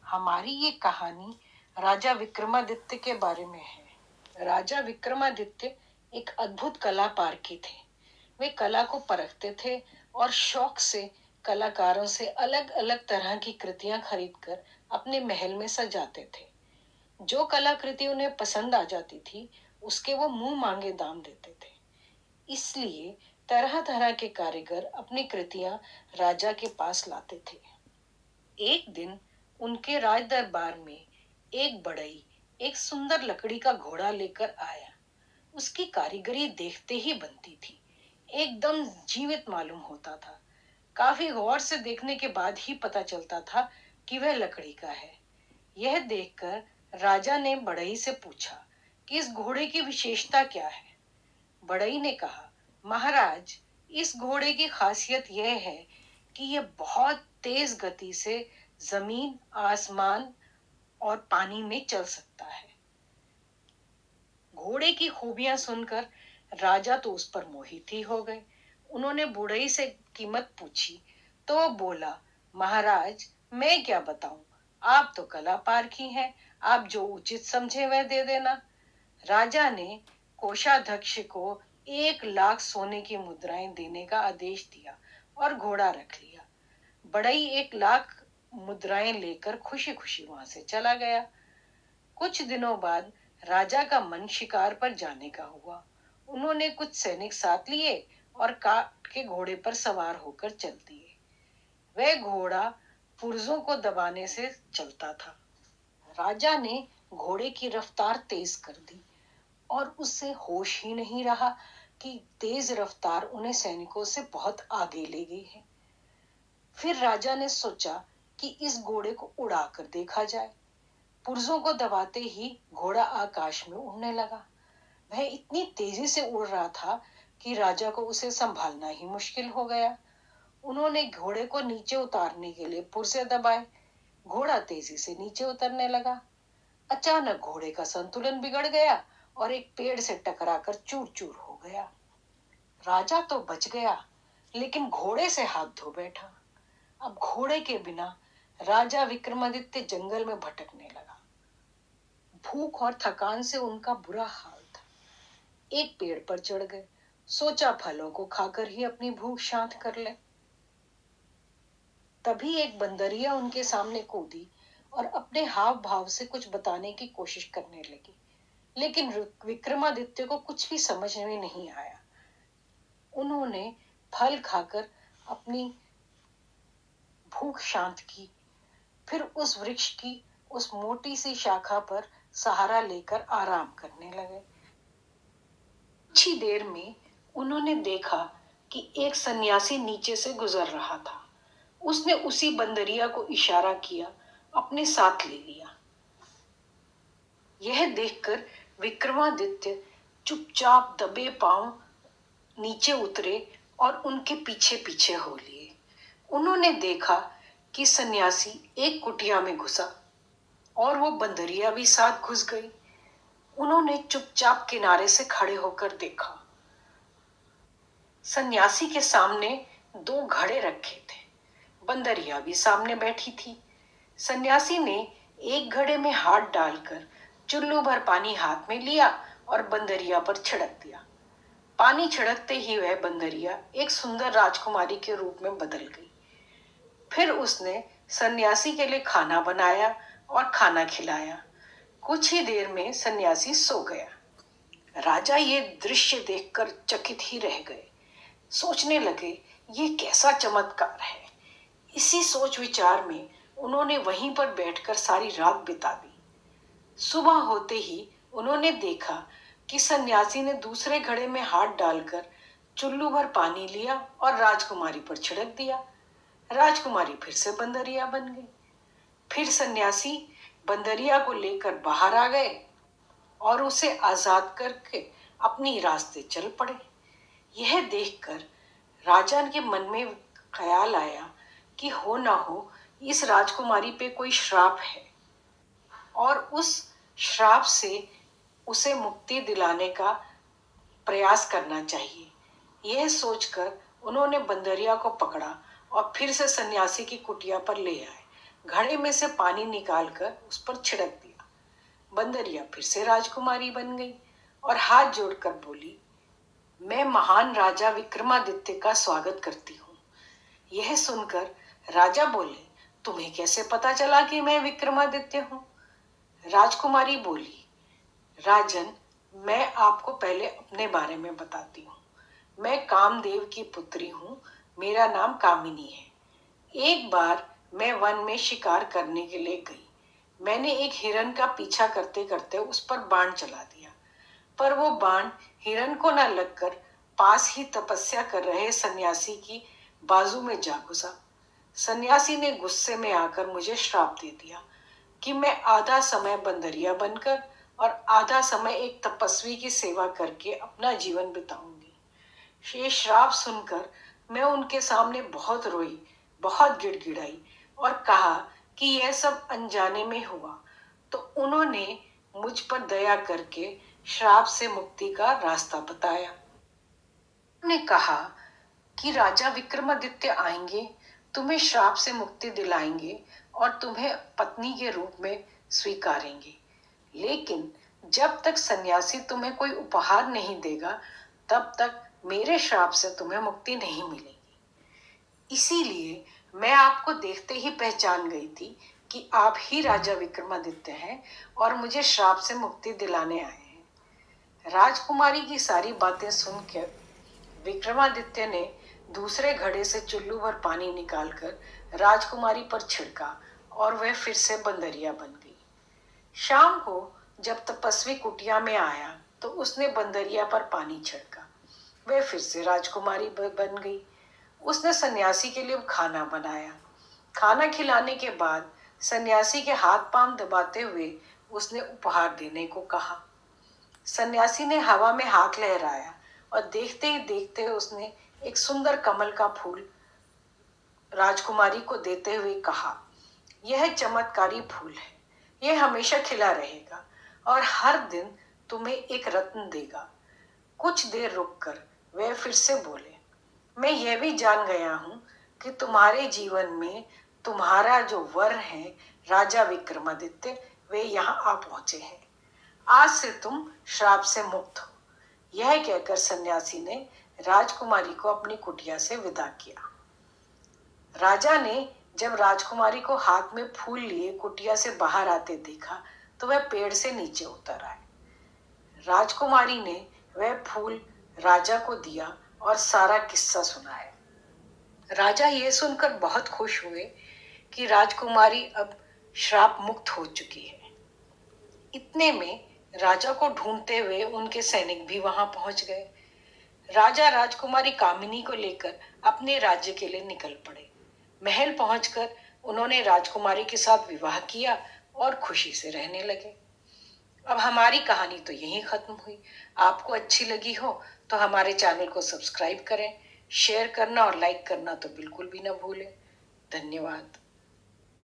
हमारी ये कहानी राजा विक्रमादित्य के बारे में है। राजा विक्रमादित्य एक अद्भुत कला पारखी थे। वे कला को परखते थे और शौक से कलाकारों से अलग अलग तरह की कृतियां खरीदकर अपने महल में सजाते थे। जो कलाकृति उन्हें पसंद आ जाती थी, उसके वो मुंह मांगे दाम देते थे। इसलिए तरह तरह के कारीगर अपनी कृतियां राजा के पास लाते थे। एक दिन उनके राज दरबार में एक बढ़ई एक सुंदर लकड़ी का घोड़ा लेकर आया। उसकी कारीगरी देखते ही बनती थी, एकदम जीवित मालूम होता था। काफी गौर से देखने के बाद ही पता चलता था कि वह लकड़ी का है। यह देखकर राजा ने बढ़ई से पूछा कि इस घोड़े की विशेषता क्या है। बढ़ई ने कहा, महाराज, इस घोड़े की खासियत यह है कि यह बहुत तेज गति से जमीन, आसमान और पानी में चल सकता है। घोड़े की खूबियां सुनकर राजा तो उस पर मोहित ही हो गए। उन्होंने बुढ़ई से कीमत पूछी तो वो बोला, महाराज, मैं क्या बताऊं, आप तो कला पारखी हैं, आप जो उचित समझे वह दे देना। राजा ने कोषाध्यक्ष को 1 लाख सोने की मुद्राएं देने का आदेश दिया और घोड़ा रख लिया। बढ़ई 1 लाख मुद्राएं लेकर खुशी खुशी वहां से चला गया। कुछ दिनों बाद राजा का मन शिकार पर जाने का हुआ। उन्होंने कुछ सैनिक साथ लिए और काठ के घोड़े पर सवार होकर चल दिए। वह घोड़ा पुर्जों को दबाने से चलता था। राजा ने घोड़े की रफ्तार तेज कर दी और उससे होश ही नहीं रहा कि तेज रफ्तार उन्हें सैनिकों से बहुत आगे ले गई है। फिर राजा ने सोचा कि इस घोड़े को उड़ाकर देखा जाए। पुर्जों को दबाते ही घोड़ा आकाश में उड़ने लगा। वह इतनी तेजी से उड़ रहा था कि राजा को उसे संभालना ही मुश्किल हो गया। उन्होंने घोड़े को नीचे उतारने के लिए पुर्जे दबाए। घोड़ा तेजी से नीचे उतरने लगा। अचानक घोड़े का संतुलन बिगड़ गया और एक पेड़ से टकराकर चूर चूर हो गया। राजा तो बच गया, लेकिन घोड़े से हाथ धो बैठा। अब घोड़े के बिना राजा विक्रमादित्य जंगल में भटकने लगा। भूख और थकान से उनका बुरा हाल था। एक पेड़ पर चढ़ गए, सोचा फलों को खाकर ही अपनी भूख शांत कर ले। तभी एक बंदरिया उनके सामने कूदी और अपने हाव भाव से कुछ बताने की कोशिश करने लगी, लेकिन विक्रमादित्य को कुछ भी समझ में नहीं आया। उन्होंने फल खाकर अपनी भूख शांत की, फिर उस वृक्ष की उस मोटी सी शाखा पर सहारा लेकर आराम करने लगे। कुछ ही देर में उन्होंने देखा कि एक सन्यासी नीचे से गुजर रहा था। उसने उसी बंदरिया को इशारा किया, अपने साथ ले लिया। यह देखकर विक्रमादित्य चुपचाप दबे पांव नीचे उतरे और उनके पीछे पीछे हो लिए। उन्होंने देखा कि सन्यासी एक कुटिया में घुसा और वो बंदरिया भी साथ घुस गई। उन्होंने चुपचाप किनारे से खड़े होकर देखा। सन्यासी के सामने 2 घड़े रखे थे। बंदरिया भी सामने बैठी थी। सन्यासी ने एक घड़े में हाथ डालकर चुल्लू भर पानी हाथ में लिया और बंदरिया पर छिड़क दिया। पानी छिड़कते ही वह बंदरिया एक सुंदर राजकुमारी के रूप में बदल गई। फिर उसने सन्यासी के लिए खाना बनाया और खाना खिलाया। कुछ ही देर में सन्यासी सो गया। राजा ये दृश्य देखकर चकित ही रह गए। सोचने लगे, ये कैसा चमत्कार है। इसी सोच विचार में उन्होंने वहीं पर बैठकर सारी रात बिता दी। सुबह होते ही उन्होंने देखा कि सन्यासी ने दूसरे घड़े में हाथ डालकर चुल्लू भर पानी लिया और राजकुमारी पर छिड़क दिया। राजकुमारी फिर से बंदरिया बन गई। फिर सन्यासी बंदरिया को लेकर बाहर आ गए और उसे आजाद करके अपनी रास्ते चल पड़े। यह देखकर राजा के मन में ख्याल आया कि हो ना हो इस राजकुमारी पे कोई श्राप है और उस श्राप से उसे मुक्ति दिलाने का प्रयास करना चाहिए। यह सोचकर उन्होंने बंदरिया को पकड़ा और फिर से सन्यासी की कुटिया पर ले आए। घड़े में से पानी निकालकर उस पर छिड़क दिया। बंदरिया फिर से राजकुमारी बन गई और हाथ जोड़कर बोली, मैं महान राजा विक्रमादित्य का स्वागत करती हूँ। यह सुनकर राजा बोले, तुम्हें कैसे पता चला कि मैं विक्रमादित्य हूँ? राजकुमारी बोली, राजन, मैं आपको पहले अपने बारे में बताती हूँ। मैं कामदेव की पुत्री हूँ। मेरा नाम कामिनी है। एक बार मैं वन में शिकार करने के लिए गई। मैंने एक हिरन का पीछा करते करते उस पर बाण चला दिया, पर वो बाण हिरन को न लगकर पास ही तपस्या कर रहे सन्यासी की बाजू में जा घुसा। सन्यासी ने गुस्से में आकर मुझे श्राप दे दिया कि मैं आधा समय बंदरिया बनकर और आधा समय एक तपस्वी की सेवा करके अपना जीवन बिताऊंगी। ये श्राप सुनकर मैं उनके सामने बहुत रोई, बहुत गिड़गिड़ाई और कहा कि यह सब अनजाने में हुआ। तो उन्होंने मुझ पर दया करके श्राप से मुक्ति का रास्ता बताया। उन्होंने कहा कि राजा विक्रमादित्य आएंगे, तुम्हें श्राप से मुक्ति दिलाएंगे और तुम्हें पत्नी के रूप में स्वीकारेंगे। लेकिन जब तक सन्यासी तुम्हें कोई उपहार नहीं देगा, तब तक मेरे श्राप से तुम्हें मुक्ति नहीं मिलेगी। इसीलिए मैं आपको देखते ही पहचान गई थी कि आप ही राजा विक्रमादित्य हैं और मुझे श्राप से मुक्ति दिलाने आए हैं। राजकुमारी की सारी बातें सुनकर विक्रमादित्य ने दूसरे घड़े से चुल्लू भर पानी निकालकर राजकुमारी पर छिड़का और वह फिर से बंदरिया बन गई। शाम को जब तपस्वी कुटिया में आया तो उसने बंदरिया पर पानी छिड़का। वह फिर से राजकुमारी बन गई। उसने सन्यासी के लिए खाना बनाया। खाना खिलाने के बाद सन्यासी के हाथ पांव दबाते हुए उसने उपहार देने को कहा। सन्यासी ने हवा में हाथ लहराया और देखते ही देखते उसने एक सुंदर कमल का फूल राजकुमारी को देते हुए कहा, यह चमत्कारी फूल है। यह हमेशा खिला रहेगा और हर दिन तुम्हें एक रत्न देगा। कुछ देर रुककर वह फिर से बोले, मैं यह भी जान गया हूं कि तुम्हारे जीवन में तुम्हारा जो वर है राजा विक्रमादित्य, वे यहाँ आ पहुंचे हैं। आज से तुम श्राप से मुक्त हो। यह कहकर सन्यासी ने राजकुमारी को अपनी कुटिया से विदा किया। राजा ने जब राजकुमारी को हाथ में फूल लिए कुटिया से बाहर आते देखा तो वह पेड़ से नीचे उतर आए। राजकुमारी ने वह फूल राजा को दिया और सारा किस्सा सुनाया। राजा ये सुनकर बहुत खुश हुए कि राजकुमारी अब श्राप मुक्त हो चुकी है। इतने में राजा को ढूंढते हुए उनके सैनिक भी वहां पहुंच गए। राजा राजकुमारी कामिनी को लेकर अपने राज्य के लिए निकल पड़े। महल पहुंचकर उन्होंने राजकुमारी के साथ विवाह किया और खुशी से रहने लगे। अब हमारी कहानी तो यहीं खत्म हुई। आपको अच्छी लगी हो तो हमारे चैनल को सब्सक्राइब करें, शेयर करना और लाइक करना तो बिल्कुल भी ना भूलें। धन्यवाद।